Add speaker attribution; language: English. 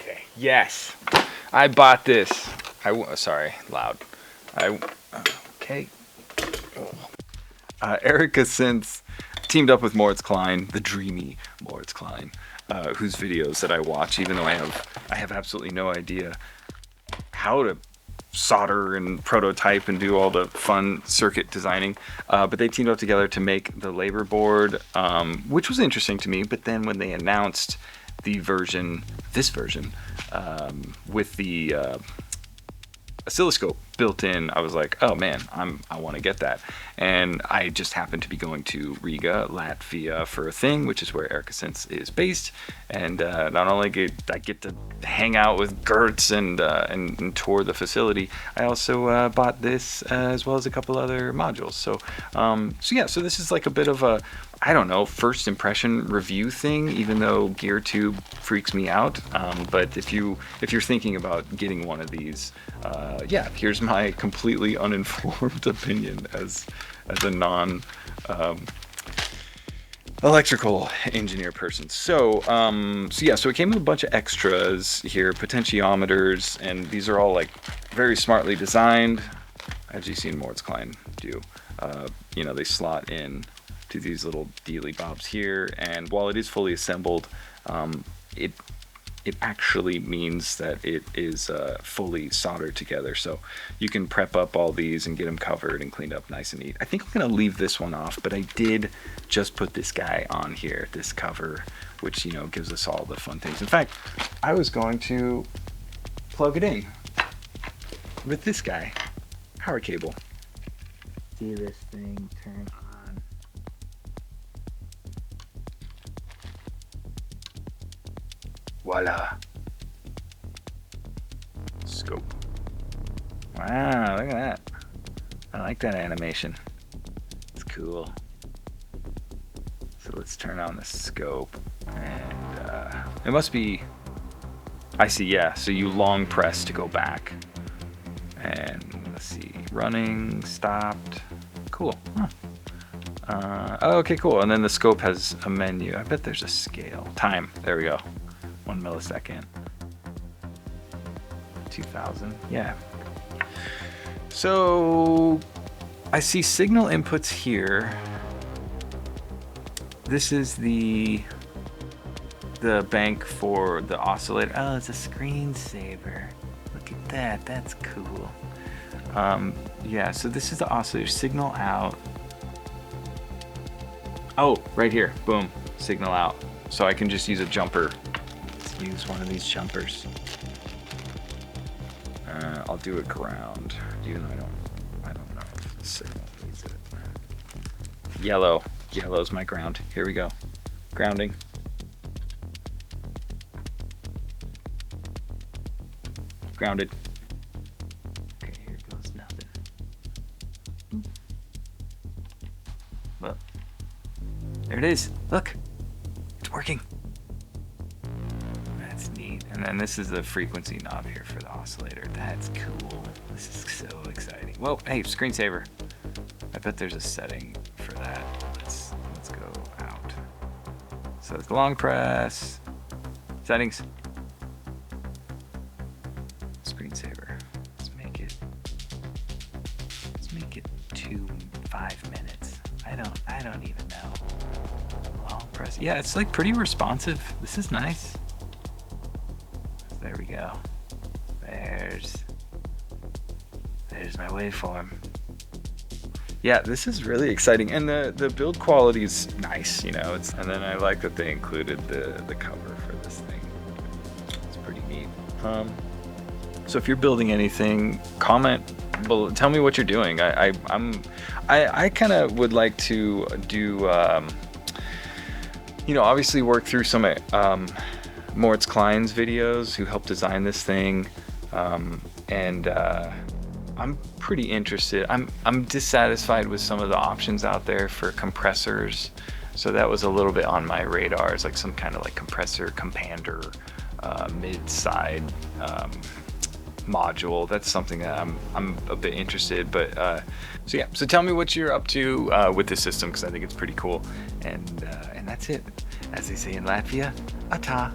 Speaker 1: Okay, yes, I bought this. Sorry, loud. Okay. Erica Synths teamed up with Moritz Klein, the dreamy Moritz Klein, whose videos that I watch, even though I have absolutely no idea how to solder and prototype and do all the fun circuit designing, but they teamed up together to make the Labor board, which was interesting to me. But then when they announced this version, with the oscilloscope built in, I was like, oh man, I want to get that. And I just happened to be going to Riga, Latvia for a thing, which is where Erica Synths is based. And not only I get to hang out with Gertz and tour the facility, I also bought this as well as a couple other modules. So so this is like a bit of a, I don't know, first impression review thing, even though GearTube freaks me out. But if you're thinking about getting one of these, here's my completely uninformed opinion as a non electrical engineer person. So it came with a bunch of extras here, potentiometers, and these are all like very smartly designed, as you've seen Moritz Klein do. They slot in to these little dealy bobs here, and while it is fully assembled, it actually means that it is fully soldered together. So you can prep up all these and get them covered and cleaned up nice and neat. I think I'm gonna leave this one off, but I did just put this guy on here, this cover, which gives us all the fun things. In fact, I was going to plug it in with this guy, power cable. See this thing turn on. Voila. Scope. Wow, look at that. I like that animation. It's cool. So let's turn on the scope. And it must be, I see, yeah. So you long press to go back. And let's see, running, stopped. Cool. Huh. Okay, cool. And then the scope has a menu. I bet there's a scale. Time. There we go. 1 millisecond. 2000. Yeah. So I see signal inputs here. This is the bank for the oscillator. Oh, it's a screensaver. Look at that. That's cool. So this is the oscillator. Signal out. Oh, right here. Boom. Signal out. So I can just use a jumper. Let's use one of these jumpers. I'll do it ground, even though I don't know if the signal needs it. Yellow's my ground. Here we go. Grounding. Grounded. Okay, here goes nothing. Well, there it is. Look, it's working. That's neat. And then this is the frequency knob here for the oscillator. That's cool. This is so exciting. Whoa, hey, screensaver. I bet there's a setting for that. Let's go out. So it's long press. Settings. Screensaver. Let's make it 5 minutes. I don't even know. Long press. Yeah, it's like pretty responsive. This is nice. There we go. There's my waveform. Yeah, this is really exciting, and the build quality is nice, and then I like that they included the cover for this thing. It's pretty neat. So if you're building anything, comment. Well, tell me what you're doing. I kind of would like to do, obviously work through some Moritz Klein's videos, who helped design this thing, and I'm pretty interested. I'm dissatisfied with some of the options out there for compressors, so that was a little bit on my radar. It's like some kind of like compressor compander mid-side module. That's something that I'm a bit interested. But so tell me what you're up to with this system, because I think it's pretty cool. And that's it. As they say in Latvia, ata.